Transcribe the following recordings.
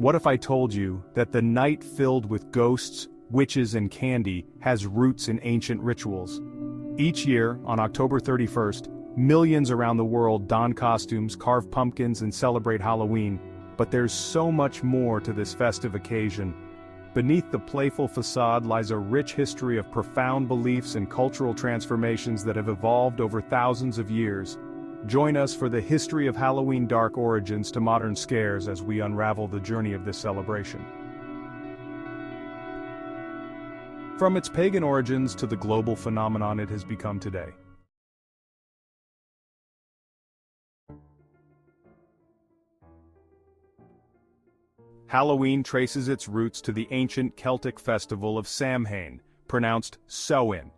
What if I told you that the night filled with ghosts, witches and candy has roots in ancient rituals? Each year, on October 31st, millions around the world don costumes, carve pumpkins and celebrate Halloween, but there's so much more to this festive occasion. Beneath the playful facade lies a rich history of profound beliefs and cultural transformations that have evolved over thousands of years. Join us for the history of Halloween dark origins to modern scares as we unravel the journey of this celebration. From its pagan origins to the global phenomenon it has become today. Halloween traces its roots to the ancient Celtic festival of Samhain, pronounced Samhain.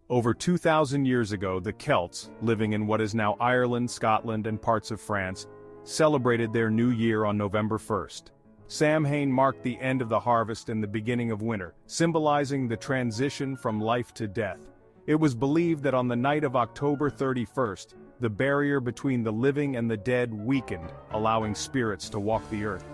Over 2,000 years ago, the Celts, living in what is now Ireland, Scotland, and parts of France, celebrated their new year on November 1st. Samhain marked the end of the harvest and the beginning of winter, symbolizing the transition from life to death. It was believed that on the night of October 31st, the barrier between the living and the dead weakened, allowing spirits to walk the earth.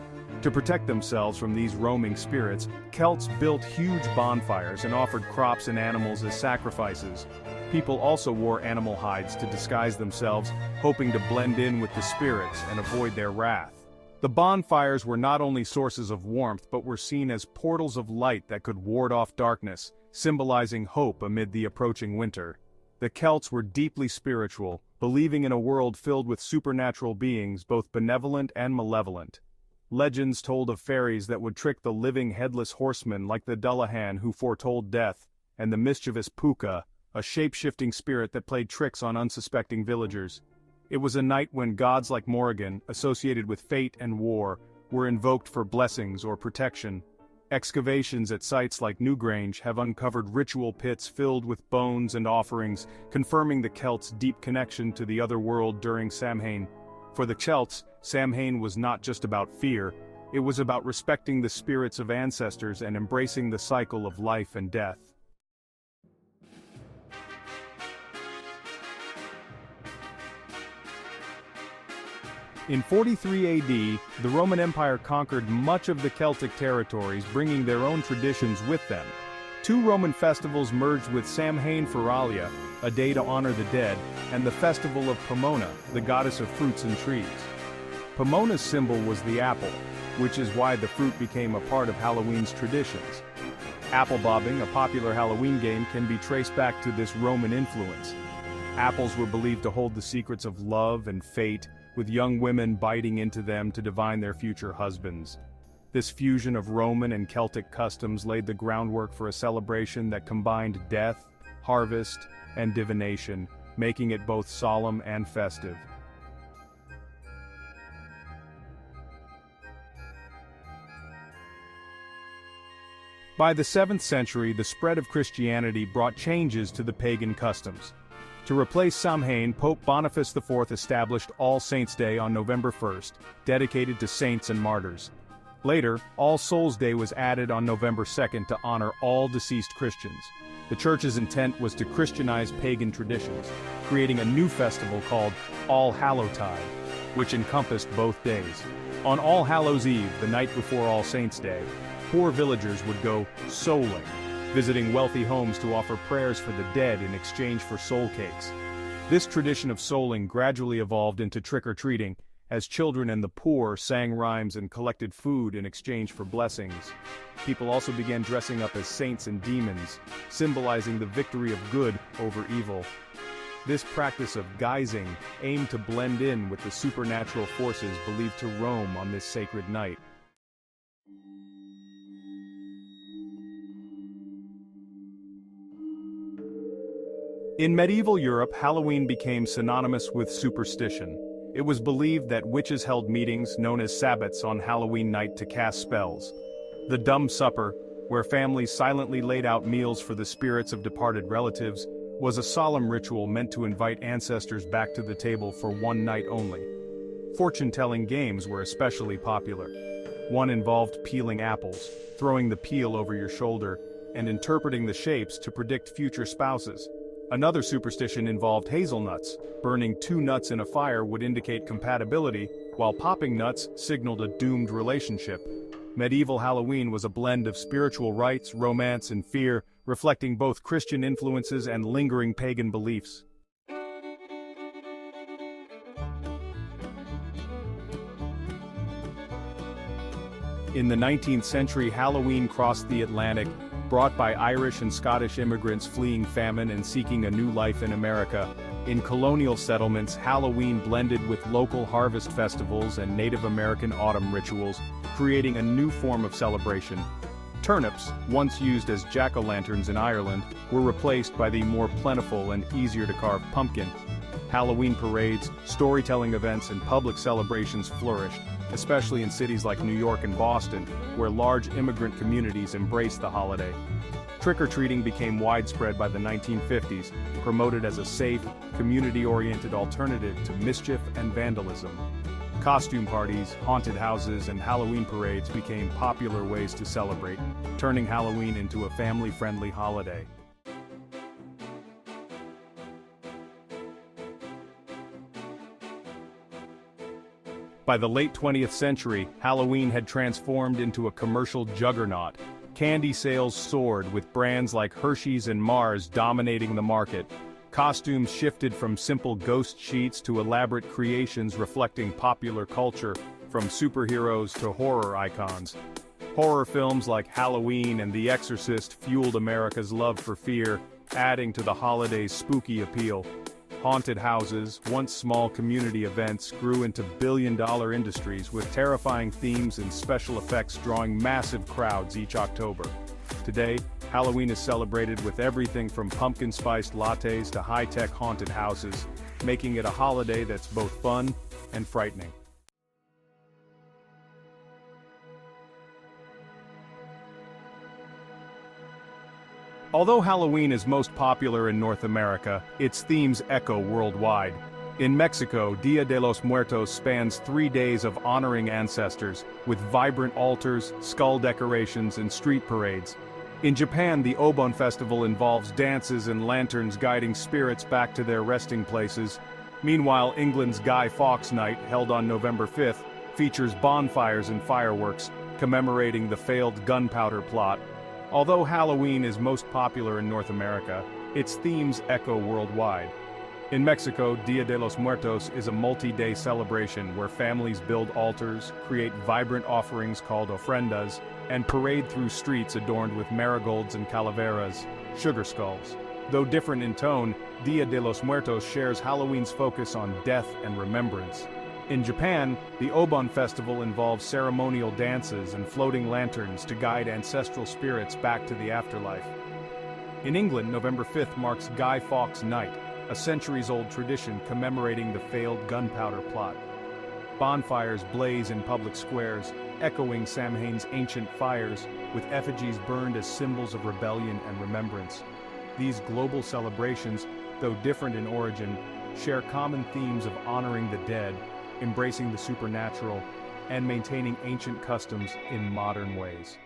To protect themselves from these roaming spirits, Celts built huge bonfires and offered crops and animals as sacrifices. People also wore animal hides to disguise themselves, hoping to blend in with the spirits and avoid their wrath. The bonfires were not only sources of warmth but were seen as portals of light that could ward off darkness, symbolizing hope amid the approaching winter. The Celts were deeply spiritual, believing in a world filled with supernatural beings both benevolent and malevolent. Legends told of fairies that would trick the living headless horseman like the Dullahan who foretold death, and the mischievous Puka, a shape-shifting spirit that played tricks on unsuspecting villagers. It was a night when gods like Morrigan, associated with fate and war, were invoked for blessings or protection. Excavations at sites like Newgrange have uncovered ritual pits filled with bones and offerings, confirming the Celts' deep connection to the other world during Samhain. For the Celts, Samhain was not just about fear, it was about respecting the spirits of ancestors and embracing the cycle of life and death. In 43 AD, the Roman Empire conquered much of the Celtic territories, bringing their own traditions with them. Two Roman festivals merged with Samhain Feralia, a day to honor the dead, and the festival of Pomona, the goddess of fruits and trees. Pomona's symbol was the apple, which is why the fruit became a part of Halloween's traditions. Apple bobbing, a popular Halloween game, can be traced back to this Roman influence. Apples were believed to hold the secrets of love and fate, with young women biting into them to divine their future husbands. This fusion of Roman and Celtic customs laid the groundwork for a celebration that combined death, harvest, and divination, making it both solemn and festive. By the 7th century, the spread of Christianity brought changes to the pagan customs. To replace Samhain, Pope Boniface IV established All Saints' Day on November 1st, dedicated to saints and martyrs. Later, All Souls' Day was added on November 2nd to honor all deceased Christians. The Church's intent was to Christianize pagan traditions, creating a new festival called Allhallowtide, which encompassed both days. On All Hallows' Eve, the night before All Saints' Day, poor villagers would go souling, visiting wealthy homes to offer prayers for the dead in exchange for soul cakes. This tradition of souling gradually evolved into trick-or-treating, as children and the poor sang rhymes and collected food in exchange for blessings. People also began dressing up as saints and demons, symbolizing the victory of good over evil. This practice of guising aimed to blend in with the supernatural forces believed to roam on this sacred night. In medieval Europe, Halloween became synonymous with superstition. It was believed that witches held meetings, known as sabbats, on Halloween night to cast spells. The Dumb Supper, where families silently laid out meals for the spirits of departed relatives, was a solemn ritual meant to invite ancestors back to the table for one night only. Fortune-telling games were especially popular. One involved peeling apples, throwing the peel over your shoulder, and interpreting the shapes to predict future spouses. Another superstition involved hazelnuts. Burning 2 nuts in a fire would indicate compatibility, while popping nuts signaled a doomed relationship. Medieval Halloween was a blend of spiritual rites, romance, and fear, reflecting both Christian influences and lingering pagan beliefs. In the 19th century, Halloween crossed the Atlantic, brought by Irish and Scottish immigrants fleeing famine and seeking a new life in America. In colonial settlements, Halloween blended with local harvest festivals and Native American autumn rituals, creating a new form of celebration. Turnips, once used as jack-o'-lanterns in Ireland, were replaced by the more plentiful and easier-to-carve pumpkin. Halloween parades, storytelling events, and public celebrations flourished, especially in cities like New York and Boston, where large immigrant communities embraced the holiday. Trick-or-treating became widespread by the 1950s, promoted as a safe, community-oriented alternative to mischief and vandalism. Costume parties, haunted houses, and Halloween parades became popular ways to celebrate, turning Halloween into a family-friendly holiday. By the late 20th century, Halloween had transformed into a commercial juggernaut. Candy sales soared, with brands like Hershey's and Mars dominating the market. Costumes shifted from simple ghost sheets to elaborate creations reflecting popular culture, from superheroes to horror icons. Horror films like Halloween and The Exorcist fueled America's love for fear, adding to the holiday's spooky appeal. Haunted houses, once small community events, grew into billion-dollar industries, with terrifying themes and special effects drawing massive crowds each October. Today, Halloween is celebrated with everything from pumpkin-spiced lattes to high-tech haunted houses, making it a holiday that's both fun and frightening. Although Halloween is most popular in North America, its themes echo worldwide. In Mexico, Dia de los Muertos spans 3 days of honoring ancestors, with vibrant altars, skull decorations, and street parades. In Japan, the Obon festival involves dances and lanterns guiding spirits back to their resting places. Meanwhile, England's Guy Fawkes Night, held on November 5th, features bonfires and fireworks, commemorating the failed gunpowder plot. Although Halloween is most popular in North America, its themes echo worldwide. In Mexico, Dia de los Muertos is a multi-day celebration where families build altars, create vibrant offerings called ofrendas, and parade through streets adorned with marigolds and calaveras, sugar skulls. Though different in tone, Dia de los Muertos shares Halloween's focus on death and remembrance. In Japan, the Obon festival involves ceremonial dances and floating lanterns to guide ancestral spirits back to the afterlife. In England, November 5th marks Guy Fawkes Night, a centuries-old tradition commemorating the failed gunpowder plot. Bonfires blaze in public squares, echoing Samhain's ancient fires, with effigies burned as symbols of rebellion and remembrance. These global celebrations, though different in origin, share common themes of honoring the dead, embracing the supernatural, and maintaining ancient customs in modern ways.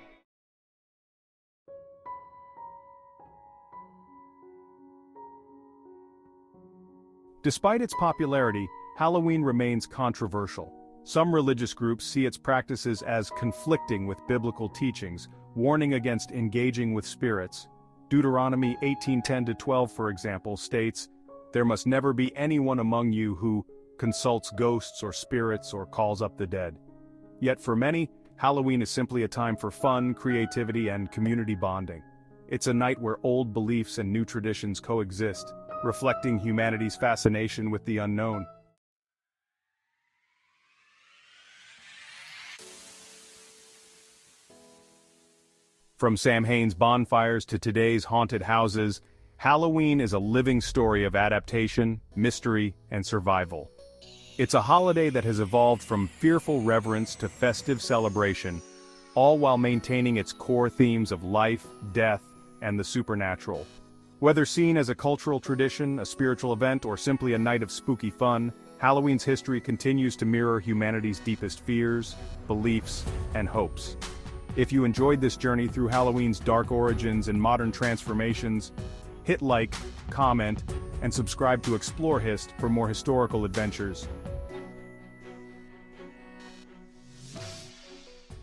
Despite its popularity, Halloween remains controversial. Some religious groups see its practices as conflicting with biblical teachings, warning against engaging with spirits. Deuteronomy 18:10-12, for example, states, "There must never be anyone among you who consults ghosts or spirits or calls up the dead." Yet for many, Halloween is simply a time for fun, creativity, and community bonding. It's a night where old beliefs and new traditions coexist, reflecting humanity's fascination with the unknown. From Samhain's bonfires to today's haunted houses, Halloween is a living story of adaptation, mystery, and survival. It's a holiday that has evolved from fearful reverence to festive celebration, all while maintaining its core themes of life, death, and the supernatural. Whether seen as a cultural tradition, a spiritual event, or simply a night of spooky fun, Halloween's history continues to mirror humanity's deepest fears, beliefs, and hopes. If you enjoyed this journey through Halloween's dark origins and modern transformations, hit like, comment, and subscribe to ExploreHist for more historical adventures.